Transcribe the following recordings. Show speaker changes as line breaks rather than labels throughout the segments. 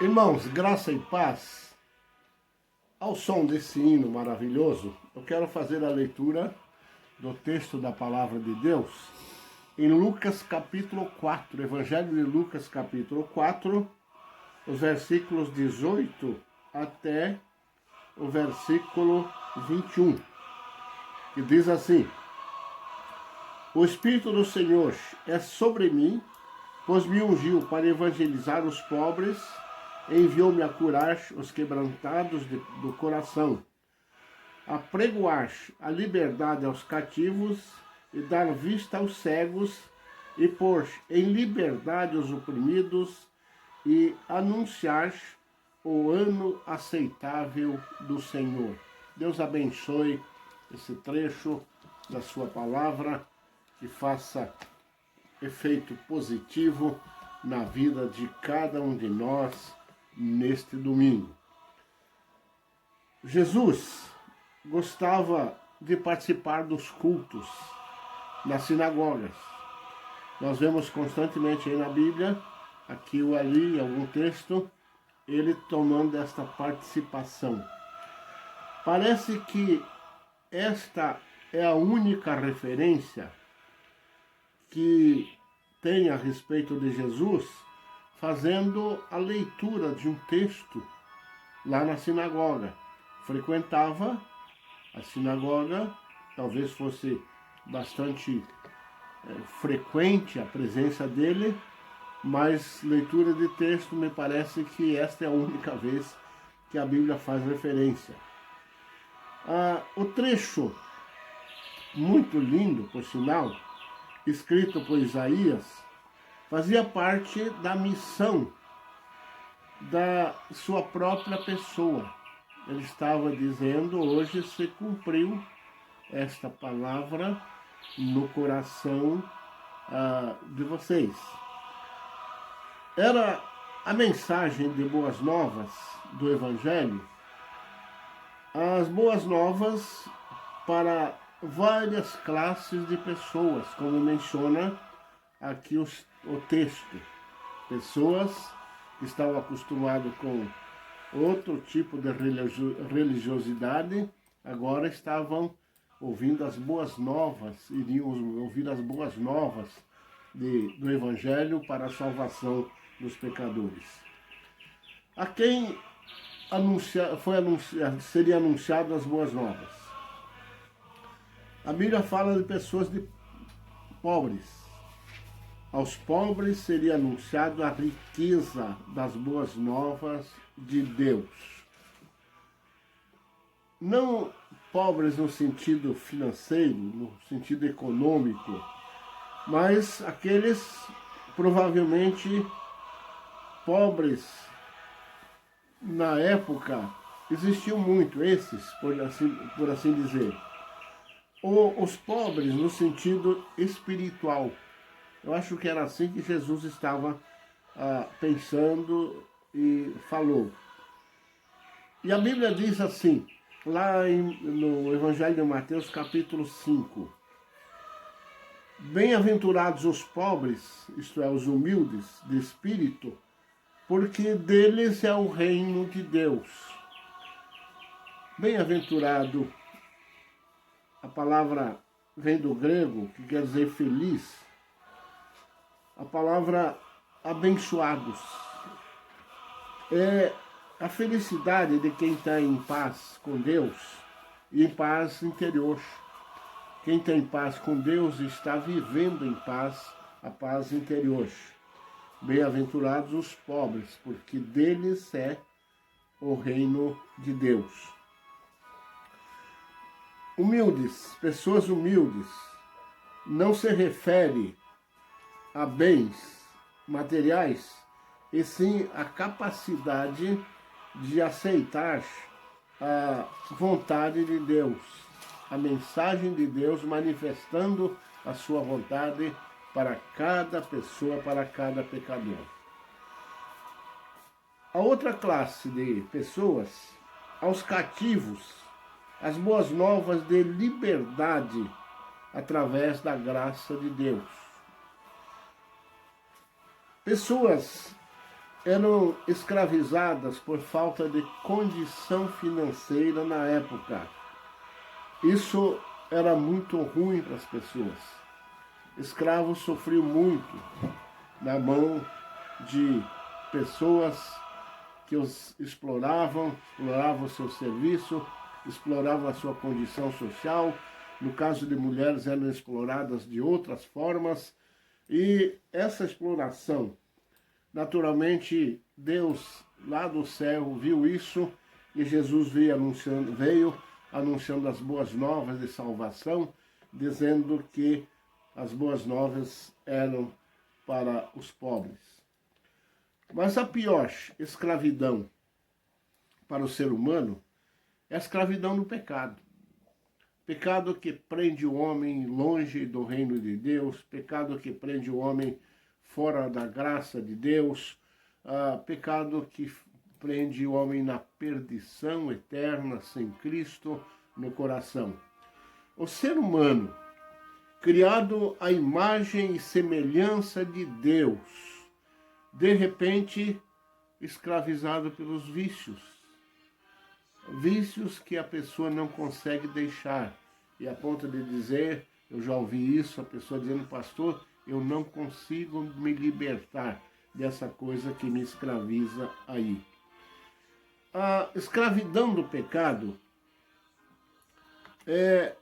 Irmãos, graça e paz. Ao som desse hino maravilhoso, eu quero fazer a leitura do texto da palavra de Deus em Lucas capítulo 4, Evangelho de Lucas capítulo 4, os versículos 18 até o versículo 21, que diz assim: O Espírito do Senhor é sobre mim, pois me ungiu para evangelizar os pobres, enviou-me a curar os quebrantados do coração, a pregoar a liberdade aos cativos e dar vista aos cegos, e pôr em liberdade os oprimidos, e anunciar o ano aceitável do Senhor. Deus abençoe esse trecho da sua palavra, que faça efeito positivo na vida de cada um de nós neste domingo. Jesus gostava de participar dos cultos nas sinagogas. Nós vemos constantemente aí na Bíblia, aqui ou ali, em algum texto, ele tomando esta participação. Parece que esta é a única referência que tem a respeito de Jesus, fazendo a leitura de um texto lá na sinagoga. Frequentava a sinagoga, talvez fosse bastante frequente a presença dele, mas leitura de texto me parece que esta é a única vez que a Bíblia faz referência. O trecho, muito lindo, por sinal, escrito por Isaías, fazia parte da missão da sua própria pessoa. Ele estava dizendo: hoje se cumpriu esta palavra no coração de vocês. Era a mensagem de boas novas do Evangelho, as boas novas para várias classes de pessoas, como menciona aqui o texto. Pessoas que estavam acostumadas com outro tipo de religiosidade, agora estavam ouvindo as boas novas, iriam ouvir as boas novas do Evangelho para a salvação dos pecadores. A quem seria anunciado as boas novas? A Bíblia fala de pessoas pobres. Aos pobres seria anunciado a riqueza das boas novas de Deus. Não pobres no sentido financeiro, no sentido econômico, mas aqueles provavelmente pobres na época. Existiam muito esses, por assim dizer. Os pobres no sentido espiritual. Eu acho que era assim que Jesus estava pensando e falou. E a Bíblia diz assim, lá no Evangelho de Mateus, capítulo 5. Bem-aventurados os pobres, isto é, os humildes de espírito, porque deles é o reino de Deus. Bem-aventurado, a palavra vem do grego, que quer dizer feliz. A palavra abençoados é a felicidade de quem está em paz com Deus e em paz interior. Quem tem paz com Deus está vivendo em paz, a paz interior. Bem-aventurados os pobres, porque deles é o reino de Deus. Humildes, pessoas humildes, não se refere a bens materiais, e sim a capacidade de aceitar a vontade de Deus, a mensagem de Deus manifestando a sua vontade para cada pessoa, para cada pecador. A outra classe de pessoas, aos cativos, as boas novas de liberdade através da graça de Deus. Pessoas eram escravizadas por falta de condição financeira na época. Isso era muito ruim para as pessoas. Escravos sofriam muito na mão de pessoas que os exploravam o seu serviço, exploravam a sua condição social. No caso de mulheres, eram exploradas de outras formas. E essa exploração, naturalmente, Deus lá do céu viu isso e Jesus veio anunciando as boas novas de salvação, dizendo que as boas novas eram para os pobres. Mas a pior escravidão para o ser humano é a escravidão do pecado. Pecado que prende o homem longe do reino de Deus, pecado que prende o homem fora da graça de Deus, pecado que prende o homem na perdição eterna sem Cristo no coração. O ser humano, criado à imagem e semelhança de Deus, de repente escravizado pelos vícios. Vícios que a pessoa não consegue deixar. E a ponto de dizer, eu já ouvi isso, a pessoa dizendo, pastor, eu não consigo me libertar dessa coisa que me escraviza aí. A escravidão do pecado é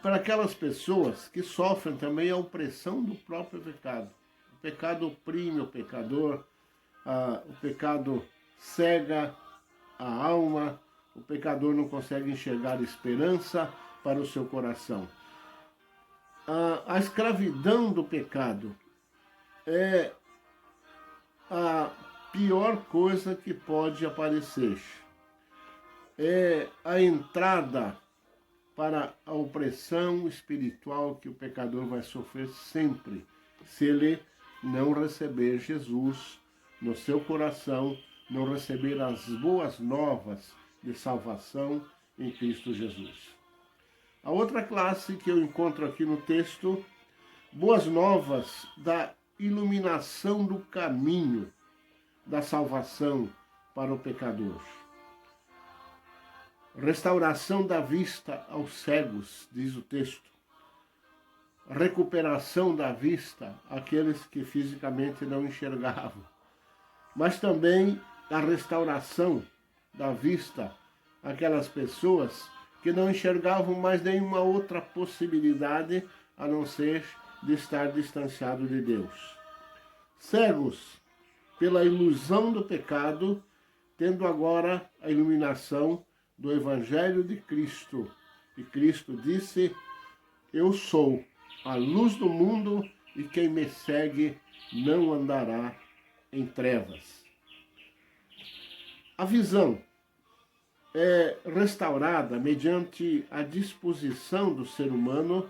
para aquelas pessoas que sofrem também a opressão do próprio pecado. O pecado oprime o pecador, o pecado cega a alma, o pecador não consegue enxergar esperança para o seu coração. A escravidão do pecado é a pior coisa que pode aparecer. É a entrada para a opressão espiritual que o pecador vai sofrer sempre, se ele não receber Jesus no seu coração, não receber as boas novas de salvação em Cristo Jesus. A outra classe que eu encontro aqui no texto, boas novas da iluminação do caminho da salvação para o pecador. Restauração da vista aos cegos, diz o texto. Recuperação da vista àqueles que fisicamente não enxergavam. Mas também a restauração da vista àquelas pessoas que não enxergavam mais nenhuma outra possibilidade a não ser de estar distanciado de Deus. Cegos pela ilusão do pecado, tendo agora a iluminação do Evangelho de Cristo. E Cristo disse, eu sou a luz do mundo e quem me segue não andará em trevas. A visão é restaurada mediante a disposição do ser humano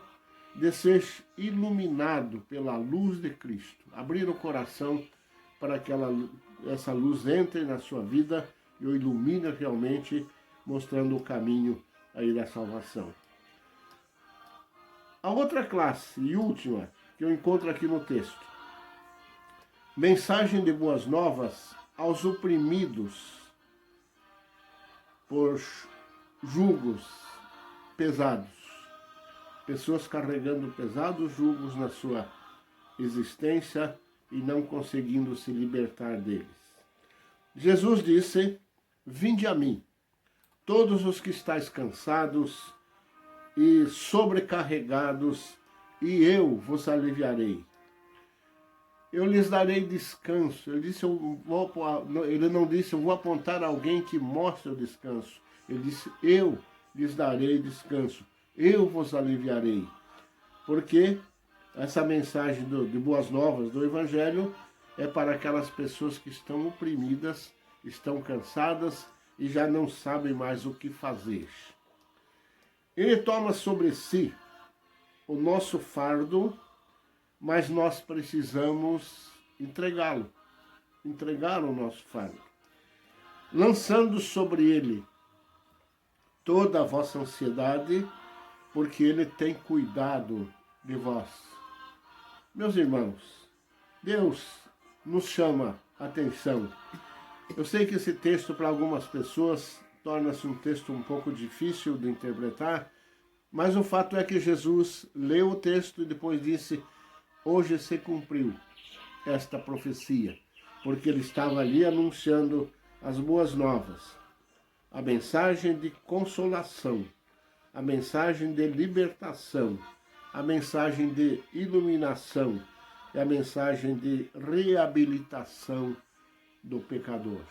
de ser iluminado pela luz de Cristo. Abrir o coração para que essa luz entre na sua vida e o ilumine realmente, mostrando o caminho aí da salvação. A outra classe e última que eu encontro aqui no texto. Mensagem de boas novas aos oprimidos por jugos pesados. Pessoas carregando pesados jugos na sua existência e não conseguindo se libertar deles. Jesus disse, vinde a mim, todos os que estáis cansados e sobrecarregados, e eu vos aliviarei. Eu lhes darei descanso. Ele não disse, eu vou apontar alguém que mostre o descanso. Ele disse, eu lhes darei descanso. Eu vos aliviarei. Porque essa mensagem de boas novas do Evangelho é para aquelas pessoas que estão oprimidas, estão cansadas e já não sabem mais o que fazer. Ele toma sobre si o nosso fardo, mas nós precisamos entregá-lo, entregar o nosso fardo, lançando sobre ele toda a vossa ansiedade, porque ele tem cuidado de vós. Meus irmãos, Deus nos chama a atenção. Eu sei que esse texto para algumas pessoas torna-se um texto um pouco difícil de interpretar, mas o fato é que Jesus leu o texto e depois disse: hoje se cumpriu esta profecia, porque ele estava ali anunciando as boas novas, a mensagem de consolação, a mensagem de libertação, a mensagem de iluminação e a mensagem de reabilitação do pecador.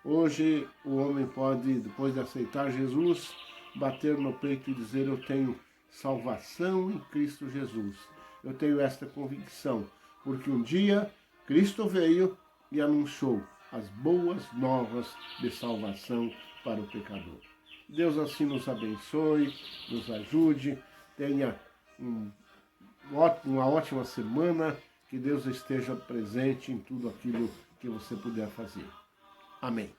Hoje o homem pode, depois de aceitar Jesus, bater no peito e dizer: eu tenho salvação em Cristo Jesus. Eu tenho esta convicção, porque um dia Cristo veio e anunciou as boas novas de salvação para o pecador. Deus assim nos abençoe, nos ajude, tenha uma ótima semana, que Deus esteja presente em tudo aquilo que você puder fazer. Amém.